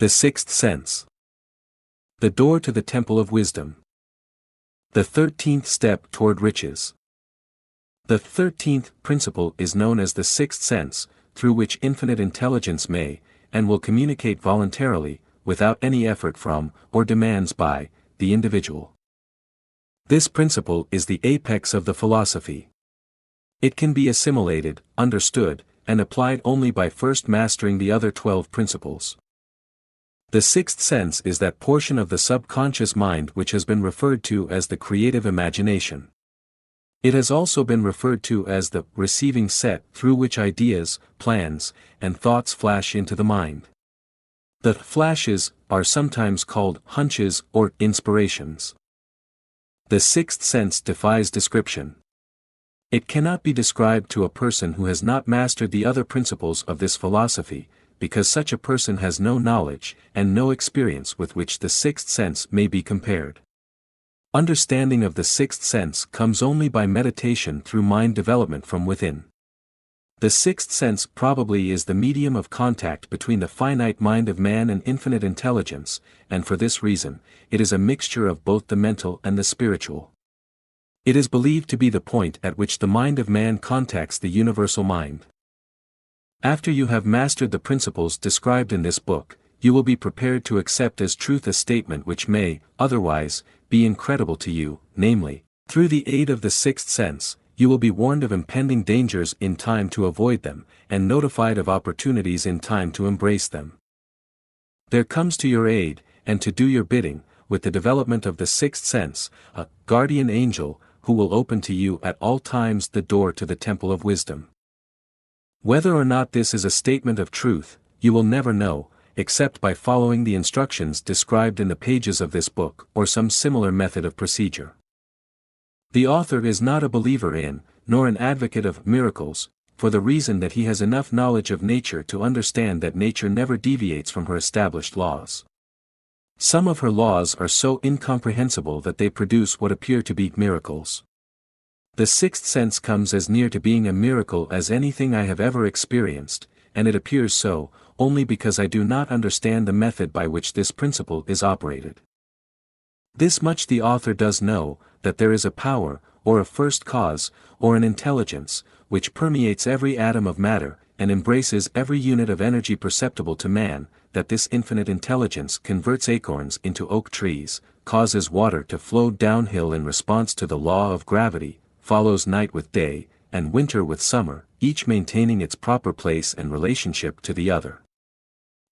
The sixth sense. The door to the temple of wisdom. The 13th step toward riches. The 13th principle is known as the sixth sense, through which infinite intelligence may, and will communicate voluntarily, without any effort from, or demands by, the individual. This principle is the apex of the philosophy. It can be assimilated, understood, and applied only by first mastering the other 12 principles. The sixth sense is that portion of the subconscious mind which has been referred to as the creative imagination. It has also been referred to as the receiving set through which ideas, plans, and thoughts flash into the mind. The flashes are sometimes called hunches or inspirations. The sixth sense defies description. It cannot be described to a person who has not mastered the other principles of this philosophy, because such a person has no knowledge and no experience with which the sixth sense may be compared. Understanding of the sixth sense comes only by meditation through mind development from within. The sixth sense probably is the medium of contact between the finite mind of man and infinite intelligence, and for this reason, it is a mixture of both the mental and the spiritual. It is believed to be the point at which the mind of man contacts the universal mind. After you have mastered the principles described in this book, you will be prepared to accept as truth a statement which may, otherwise, be incredible to you, namely, through the aid of the sixth sense, you will be warned of impending dangers in time to avoid them, and notified of opportunities in time to embrace them. There comes to your aid, and to do your bidding, with the development of the sixth sense, a guardian angel, who will open to you at all times the door to the temple of wisdom. Whether or not this is a statement of truth, you will never know, except by following the instructions described in the pages of this book or some similar method of procedure. The author is not a believer in, nor an advocate of miracles, for the reason that he has enough knowledge of nature to understand that nature never deviates from her established laws. Some of her laws are so incomprehensible that they produce what appear to be miracles. The sixth sense comes as near to being a miracle as anything I have ever experienced, and it appears so, only because I do not understand the method by which this principle is operated. This much the author does know, that there is a power, or a first cause, or an intelligence, which permeates every atom of matter, and embraces every unit of energy perceptible to man, that this infinite intelligence converts acorns into oak trees, causes water to flow downhill in response to the law of gravity, follows night with day, and winter with summer, each maintaining its proper place and relationship to the other.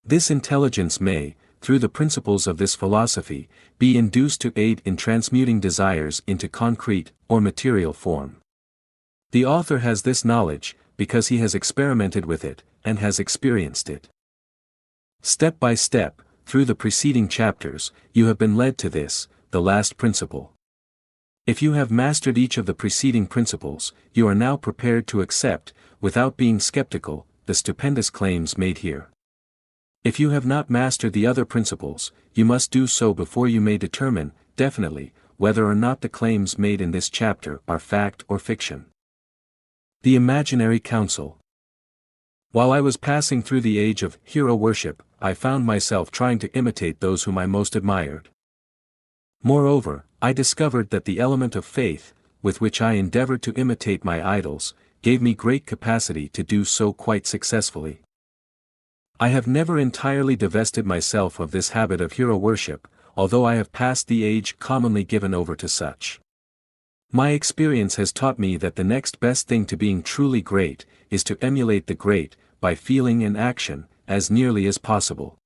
This intelligence may, through the principles of this philosophy, be induced to aid in transmuting desires into concrete, or material form. The author has this knowledge, because he has experimented with it, and has experienced it. Step by step, through the preceding chapters, you have been led to this, the last principle. If you have mastered each of the preceding principles, you are now prepared to accept, without being skeptical, the stupendous claims made here. If you have not mastered the other principles, you must do so before you may determine, definitely, whether or not the claims made in this chapter are fact or fiction. The Imaginary Council. While I was passing through the age of hero worship, I found myself trying to imitate those whom I most admired. Moreover, I discovered that the element of faith, with which I endeavored to imitate my idols, gave me great capacity to do so quite successfully. I have never entirely divested myself of this habit of hero worship, although I have passed the age commonly given over to such. My experience has taught me that the next best thing to being truly great, is to emulate the great, by feeling and action, as nearly as possible.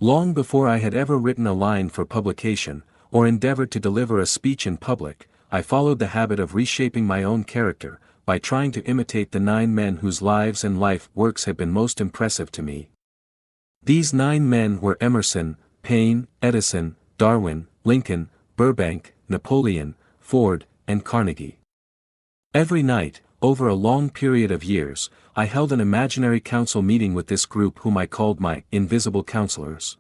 Long before I had ever written a line for publication, or endeavored to deliver a speech in public, I followed the habit of reshaping my own character, by trying to imitate the 9 men whose lives and life works have been most impressive to me. These 9 men were Emerson, Paine, Edison, Darwin, Lincoln, Burbank, Napoleon, Ford, and Carnegie. Every night, over a long period of years, I held an imaginary council meeting with this group whom I called my invisible counselors.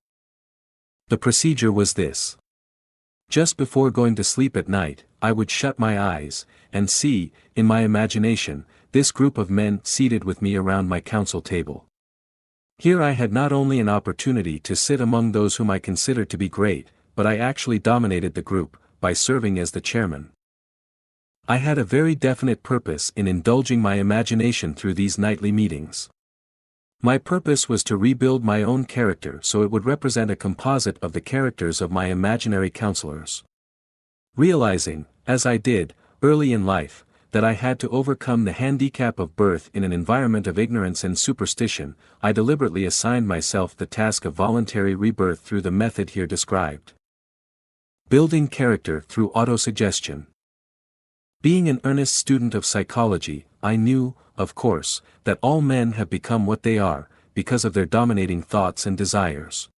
The procedure was this. Just before going to sleep at night, I would shut my eyes, and see, in my imagination, this group of men seated with me around my council table. Here I had not only an opportunity to sit among those whom I considered to be great, but I actually dominated the group, by serving as the chairman. I had a very definite purpose in indulging my imagination through these nightly meetings. My purpose was to rebuild my own character so it would represent a composite of the characters of my imaginary counselors. Realizing, as I did, early in life, that I had to overcome the handicap of birth in an environment of ignorance and superstition, I deliberately assigned myself the task of voluntary rebirth through the method here described. Building character through autosuggestion. Being an earnest student of psychology, I knew, of course, that all men have become what they are, because of their dominating thoughts and desires.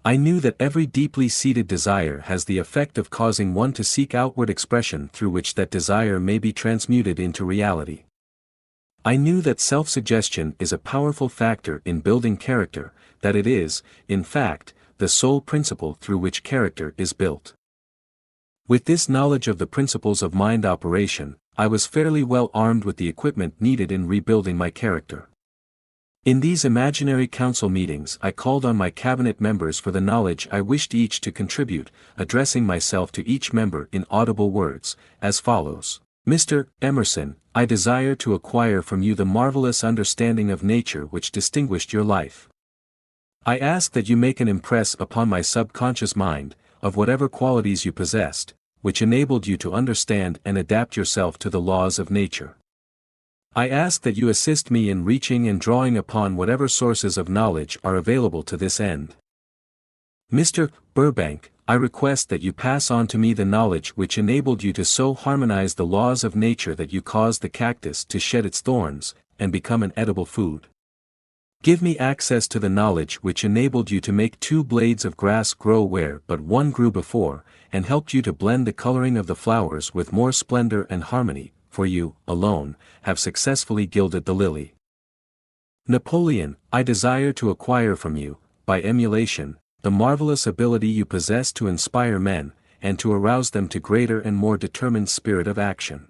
I knew that every deeply seated desire has the effect of causing one to seek outward expression through which that desire may be transmuted into reality. I knew that self-suggestion is a powerful factor in building character, that it is, in fact, the sole principle through which character is built. With this knowledge of the principles of mind operation, I was fairly well armed with the equipment needed in rebuilding my character. In these imaginary council meetings I called on my cabinet members for the knowledge I wished each to contribute, addressing myself to each member in audible words, as follows. Mr. Emerson, I desire to acquire from you the marvelous understanding of nature which distinguished your life. I ask that you make an impress upon my subconscious mind, of whatever qualities you possessed, which enabled you to understand and adapt yourself to the laws of nature. I ask that you assist me in reaching and drawing upon whatever sources of knowledge are available to this end. Mr. Burbank, I request that you pass on to me the knowledge which enabled you to so harmonize the laws of nature that you caused the cactus to shed its thorns, and become an edible food. Give me access to the knowledge which enabled you to make 2 blades of grass grow where but one grew before, and helped you to blend the coloring of the flowers with more splendor and harmony, for you, alone, have successfully gilded the lily. Napoleon, I desire to acquire from you, by emulation, the marvelous ability you possess to inspire men, and to arouse them to greater and more determined spirit of action.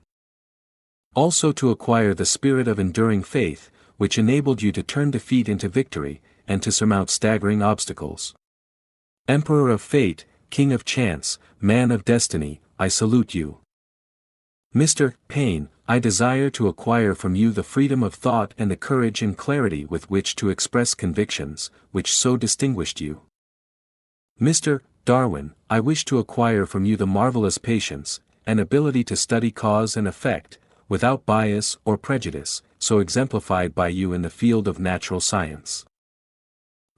Also to acquire the spirit of enduring faith, which enabled you to turn defeat into victory, and to surmount staggering obstacles. Emperor of fate, king of chance, man of destiny, I salute you. Mr. Payne, I desire to acquire from you the freedom of thought and the courage and clarity with which to express convictions, which so distinguished you. Mr. Darwin, I wish to acquire from you the marvelous patience, and ability to study cause and effect, without bias or prejudice, so exemplified by you in the field of natural science.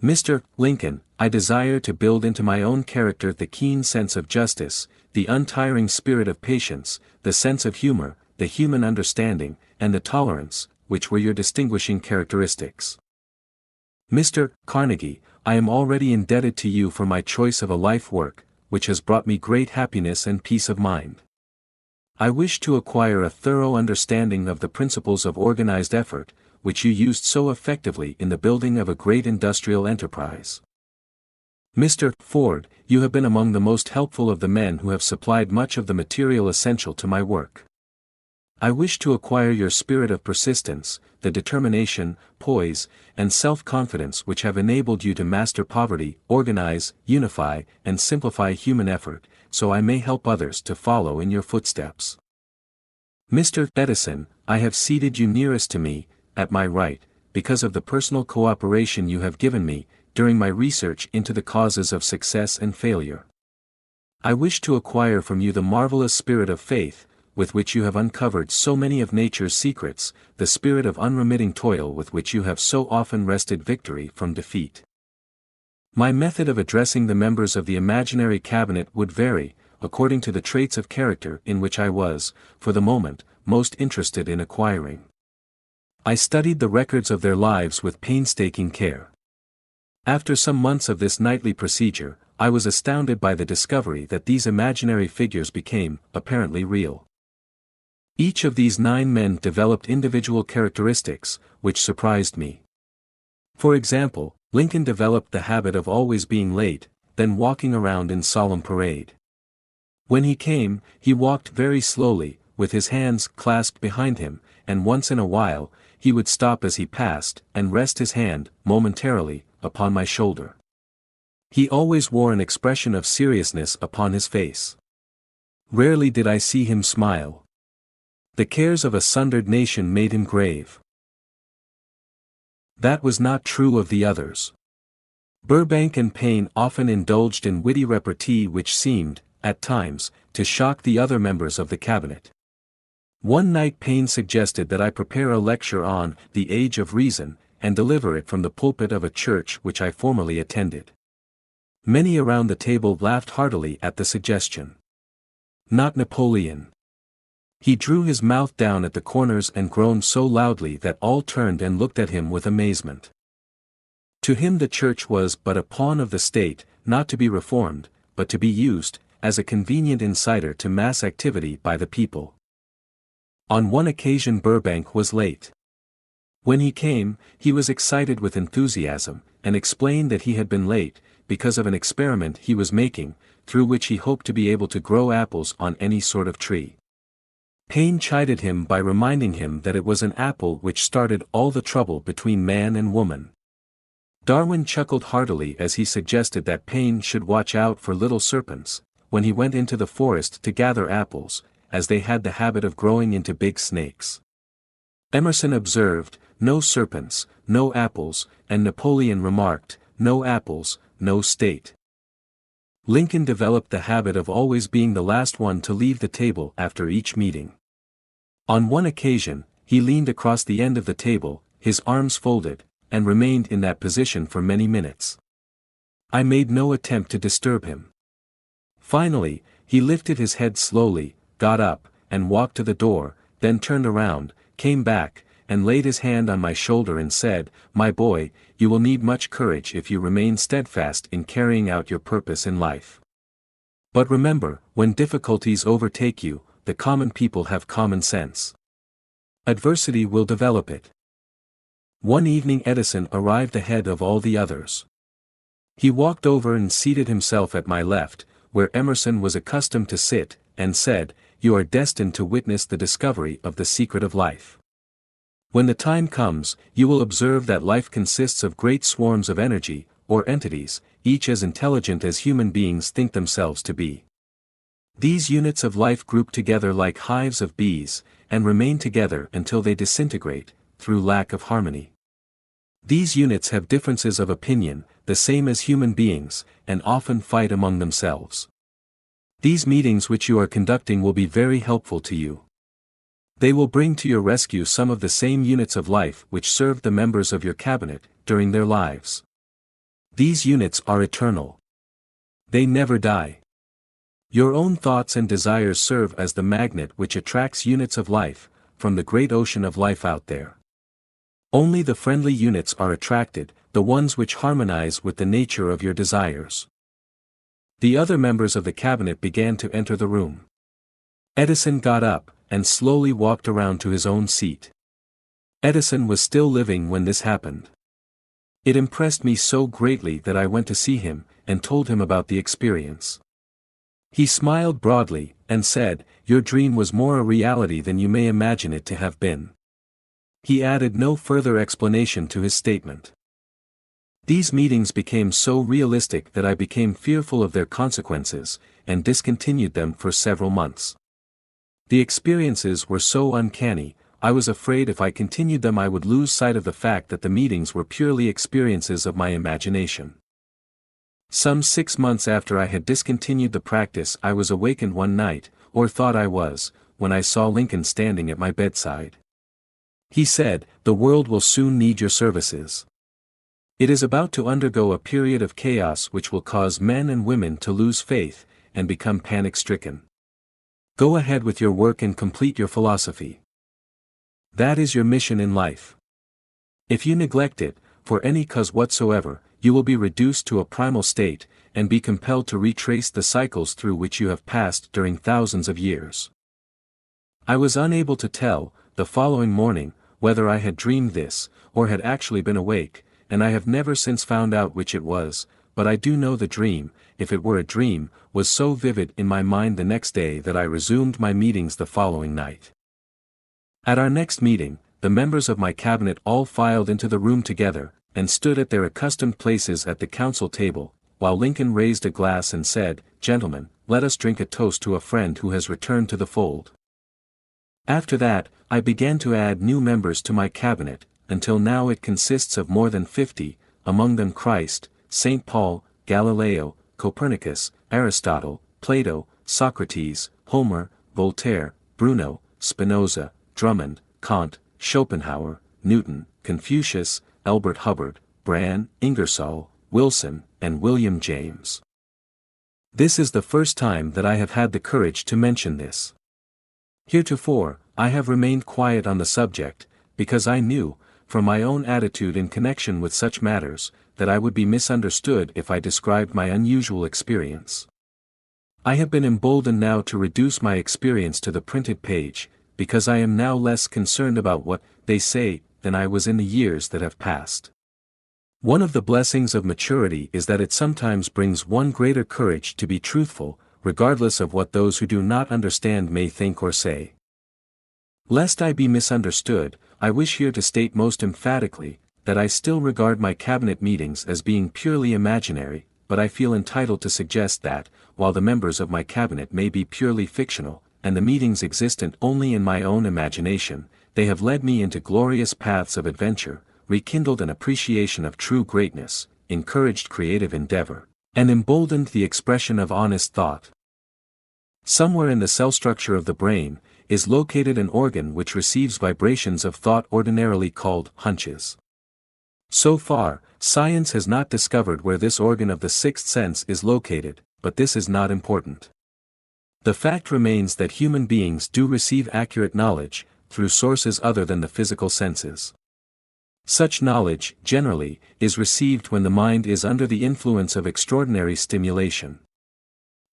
Mr. Lincoln, I desire to build into my own character the keen sense of justice, the untiring spirit of patience, the sense of humor, the human understanding, and the tolerance, which were your distinguishing characteristics. Mr. Carnegie, I am already indebted to you for my choice of a life work, which has brought me great happiness and peace of mind. I wish to acquire a thorough understanding of the principles of organized effort, which you used so effectively in the building of a great industrial enterprise. Mr. Ford, you have been among the most helpful of the men who have supplied much of the material essential to my work. I wish to acquire your spirit of persistence, the determination, poise, and self-confidence which have enabled you to master poverty, organize, unify, and simplify human effort, so I may help others to follow in your footsteps. Mr. Edison, I have seated you nearest to me, at my right, because of the personal cooperation you have given me, during my research into the causes of success and failure. I wish to acquire from you the marvelous spirit of faith, with which you have uncovered so many of nature's secrets, the spirit of unremitting toil with which you have so often wrested victory from defeat. My method of addressing the members of the imaginary cabinet would vary, according to the traits of character in which I was, for the moment, most interested in acquiring. I studied the records of their lives with painstaking care. After some months of this nightly procedure, I was astounded by the discovery that these imaginary figures became, apparently real. Each of these 9 men developed individual characteristics, which surprised me. For example, Lincoln developed the habit of always being late, then walking around in solemn parade. When he came, he walked very slowly, with his hands clasped behind him, and once in a while, he would stop as he passed, and rest his hand, momentarily, upon my shoulder. He always wore an expression of seriousness upon his face. Rarely did I see him smile. The cares of a sundered nation made him grave. That was not true of the others. Burbank and Payne often indulged in witty repartee which seemed, at times, to shock the other members of the cabinet. One night Payne suggested that I prepare a lecture on the Age of Reason, and deliver it from the pulpit of a church which I formerly attended. Many around the table laughed heartily at the suggestion. Not Napoleon. He drew his mouth down at the corners and groaned so loudly that all turned and looked at him with amazement. To him the church was but a pawn of the state, not to be reformed, but to be used, as a convenient inciter to mass activity by the people. On one occasion Burbank was late. When he came, he was excited with enthusiasm, and explained that he had been late, because of an experiment he was making, through which he hoped to be able to grow apples on any sort of tree. Payne chided him by reminding him that it was an apple which started all the trouble between man and woman. Darwin chuckled heartily as he suggested that Payne should watch out for little serpents, when he went into the forest to gather apples, as they had the habit of growing into big snakes. Emerson observed, "No serpents, no apples," and Napoleon remarked, "No apples, no state." Lincoln developed the habit of always being the last one to leave the table after each meeting. On one occasion, he leaned across the end of the table, his arms folded, and remained in that position for many minutes. I made no attempt to disturb him. Finally, he lifted his head slowly, got up, and walked to the door, then turned around, came back, and laid his hand on my shoulder and said, "My boy, you will need much courage if you remain steadfast in carrying out your purpose in life. But remember, when difficulties overtake you, the common people have common sense. Adversity will develop it." One evening Edison arrived ahead of all the others. He walked over and seated himself at my left, where Emerson was accustomed to sit, and said, "You are destined to witness the discovery of the secret of life. When the time comes, you will observe that life consists of great swarms of energy, or entities, each as intelligent as human beings think themselves to be. These units of life group together like hives of bees, and remain together until they disintegrate, through lack of harmony. These units have differences of opinion, the same as human beings, and often fight among themselves. These meetings which you are conducting will be very helpful to you. They will bring to your rescue some of the same units of life which served the members of your cabinet, during their lives. These units are eternal. They never die. Your own thoughts and desires serve as the magnet which attracts units of life, from the great ocean of life out there. Only the friendly units are attracted, the ones which harmonize with the nature of your desires. The other members of the cabinet began to enter the room. Edison got up, and slowly walked around to his own seat. Edison was still living when this happened. It impressed me so greatly that I went to see him, and told him about the experience. He smiled broadly, and said, "Your dream was more a reality than you may imagine it to have been." He added no further explanation to his statement. These meetings became so realistic that I became fearful of their consequences, and discontinued them for several months. The experiences were so uncanny, I was afraid if I continued them I would lose sight of the fact that the meetings were purely experiences of my imagination. Some 6 months after I had discontinued the practice I was awakened one night, or thought I was, when I saw Lincoln standing at my bedside. He said, "The world will soon need your services. It is about to undergo a period of chaos which will cause men and women to lose faith, and become panic-stricken. Go ahead with your work and complete your philosophy. That is your mission in life. If you neglect it, for any cause whatsoever, you will be reduced to a primal state, and be compelled to retrace the cycles through which you have passed during thousands of years." I was unable to tell, the following morning, whether I had dreamed this, or had actually been awake, and I have never since found out which it was, but I do know the dream, if it were a dream, was so vivid in my mind the next day that I resumed my meetings the following night. At our next meeting, the members of my cabinet all filed into the room together, and stood at their accustomed places at the council table, while Lincoln raised a glass and said, "Gentlemen, let us drink a toast to a friend who has returned to the fold." After that, I began to add new members to my cabinet, until now it consists of more than 50, among them Christ, St. Paul, Galileo, Copernicus, Aristotle, Plato, Socrates, Homer, Voltaire, Bruno, Spinoza, Drummond, Kant, Schopenhauer, Newton, Confucius, Albert Hubbard, Bran, Ingersoll, Wilson, and William James. This is the first time that I have had the courage to mention this. Heretofore, I have remained quiet on the subject, because I knew, from my own attitude in connection with such matters, that I would be misunderstood if I described my unusual experience. I have been emboldened now to reduce my experience to the printed page, because I am now less concerned about what they say than I was in the years that have passed. One of the blessings of maturity is that it sometimes brings one greater courage to be truthful, regardless of what those who do not understand may think or say. Lest I be misunderstood, I wish here to state most emphatically, that I still regard my cabinet meetings as being purely imaginary, but I feel entitled to suggest that, while the members of my cabinet may be purely fictional, and the meetings existent only in my own imagination, they have led me into glorious paths of adventure, rekindled an appreciation of true greatness, encouraged creative endeavor, and emboldened the expression of honest thought. Somewhere in the cell structure of the brain, is located an organ which receives vibrations of thought ordinarily called hunches. So far, science has not discovered where this organ of the sixth sense is located, but this is not important. The fact remains that human beings do receive accurate knowledge, through sources other than the physical senses. Such knowledge, generally, is received when the mind is under the influence of extraordinary stimulation.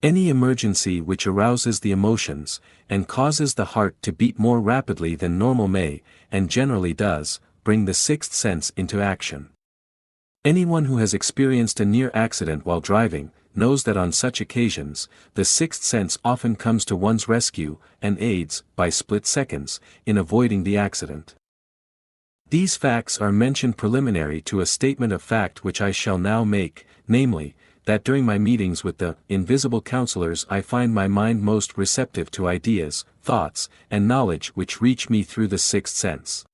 Any emergency which arouses the emotions, and causes the heart to beat more rapidly than normal may, and generally does, bring the sixth sense into action. Anyone who has experienced a near accident while driving, knows that on such occasions, the sixth sense often comes to one's rescue, and aids, by split seconds, in avoiding the accident. These facts are mentioned preliminary to a statement of fact which I shall now make, namely, that during my meetings with the invisible counselors I find my mind most receptive to ideas, thoughts, and knowledge which reach me through the sixth sense.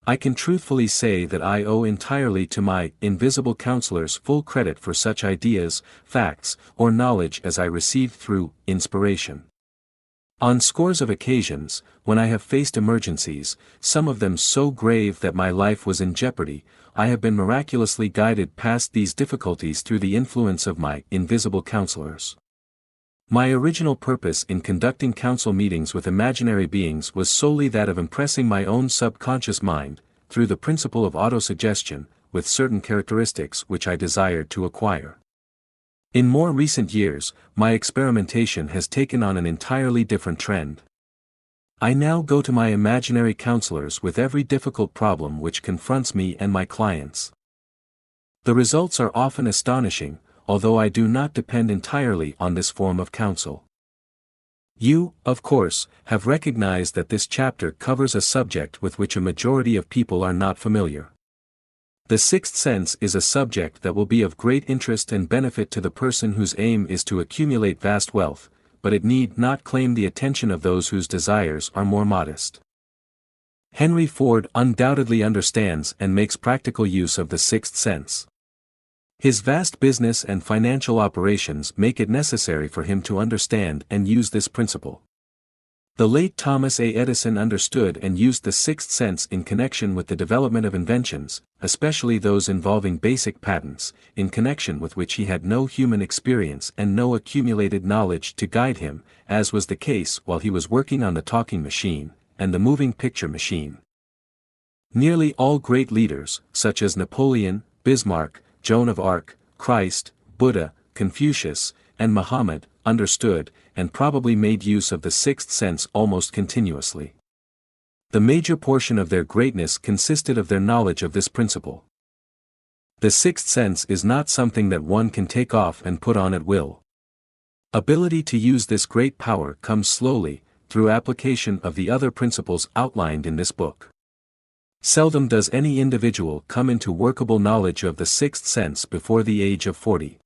I can truthfully say that I owe entirely to my invisible counselors full credit for such ideas, facts, or knowledge as I received through inspiration. On scores of occasions, when I have faced emergencies, some of them so grave that my life was in jeopardy, I have been miraculously guided past these difficulties through the influence of my invisible counselors. My original purpose in conducting council meetings with imaginary beings was solely that of impressing my own subconscious mind, through the principle of autosuggestion, with certain characteristics which I desired to acquire. In more recent years, my experimentation has taken on an entirely different trend. I now go to my imaginary counselors with every difficult problem which confronts me and my clients. The results are often astonishing, although I do not depend entirely on this form of counsel. You, of course, have recognized that this chapter covers a subject with which a majority of people are not familiar. The sixth sense is a subject that will be of great interest and benefit to the person whose aim is to accumulate vast wealth, but it need not claim the attention of those whose desires are more modest. Henry Ford undoubtedly understands and makes practical use of the sixth sense. His vast business and financial operations make it necessary for him to understand and use this principle. The late Thomas A. Edison understood and used the sixth sense in connection with the development of inventions, especially those involving basic patents, in connection with which he had no human experience and no accumulated knowledge to guide him, as was the case while he was working on the talking machine, and the moving picture machine. Nearly all great leaders, such as Napoleon, Bismarck, Joan of Arc, Christ, Buddha, Confucius, and Muhammad, understood, and probably made use of the sixth sense almost continuously. The major portion of their greatness consisted of their knowledge of this principle. The sixth sense is not something that one can take off and put on at will. Ability to use this great power comes slowly, through application of the other principles outlined in this book. Seldom does any individual come into workable knowledge of the sixth sense before the age of 40.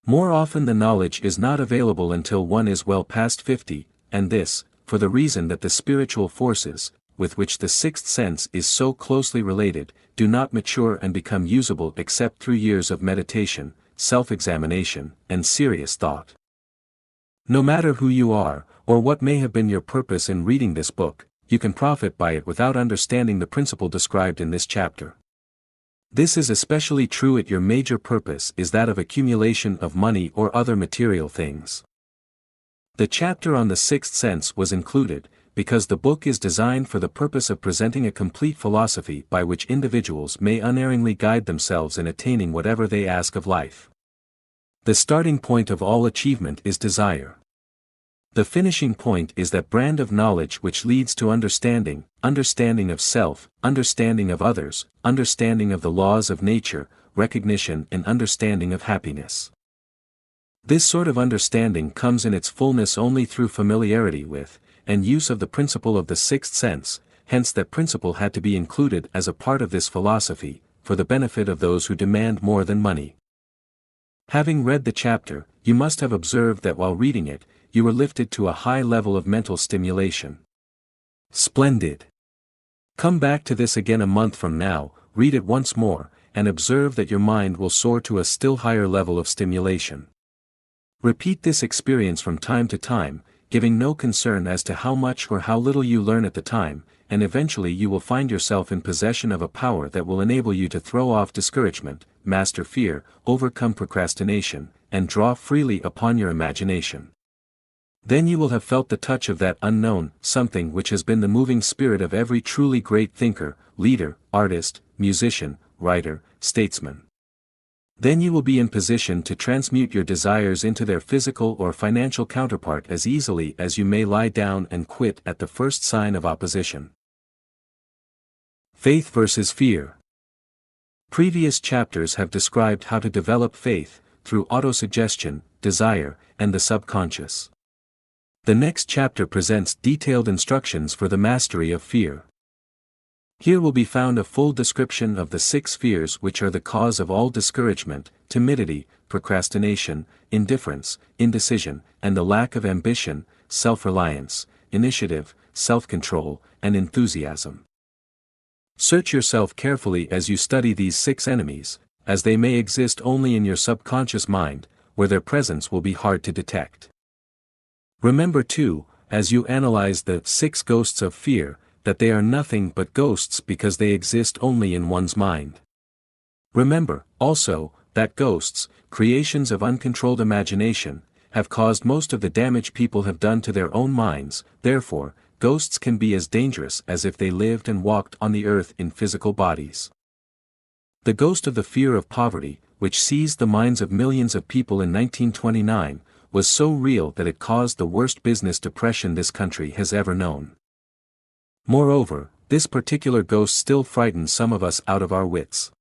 More often the knowledge is not available until one is well past 50, and this, for the reason that the spiritual forces, with which the sixth sense is so closely related, do not mature and become usable except through years of meditation, self-examination, and serious thought. No matter who you are, or what may have been your purpose in reading this book, you can profit by it without understanding the principle described in this chapter. This is especially true if your major purpose is that of accumulation of money or other material things. The chapter on the sixth sense was included, because the book is designed for the purpose of presenting a complete philosophy by which individuals may unerringly guide themselves in attaining whatever they ask of life. The starting point of all achievement is desire. The finishing point is that brand of knowledge which leads to understanding, understanding of self, understanding of others, understanding of the laws of nature, recognition and understanding of happiness. This sort of understanding comes in its fullness only through familiarity with, and use of the principle of the sixth sense, hence that principle had to be included as a part of this philosophy, for the benefit of those who demand more than money. Having read the chapter, you must have observed that while reading it, you were lifted to a high level of mental stimulation. Splendid! Come back to this again a month from now, read it once more, and observe that your mind will soar to a still higher level of stimulation. Repeat this experience from time to time, giving no concern as to how much or how little you learn at the time, and eventually you will find yourself in possession of a power that will enable you to throw off discouragement, master fear, overcome procrastination, and draw freely upon your imagination. Then you will have felt the touch of that unknown something which has been the moving spirit of every truly great thinker, leader, artist, musician, writer, statesman. Then you will be in position to transmute your desires into their physical or financial counterpart as easily as you may lie down and quit at the first sign of opposition. Faith versus fear. Previous chapters have described how to develop faith, through autosuggestion, desire, and the subconscious. The next chapter presents detailed instructions for the mastery of fear. Here will be found a full description of the 6 fears which are the cause of all discouragement, timidity, procrastination, indifference, indecision, and the lack of ambition, self-reliance, initiative, self-control, and enthusiasm. Search yourself carefully as you study these 6 enemies, as they may exist only in your subconscious mind, where their presence will be hard to detect. Remember too, as you analyze the 6 ghosts of fear, that they are nothing but ghosts because they exist only in one's mind. Remember, also, that ghosts, creations of uncontrolled imagination, have caused most of the damage people have done to their own minds, therefore, ghosts can be as dangerous as if they lived and walked on the earth in physical bodies. The ghost of the fear of poverty, which seized the minds of millions of people in 1929, was so real that it caused the worst business depression this country has ever known. Moreover, this particular ghost still frightens some of us out of our wits.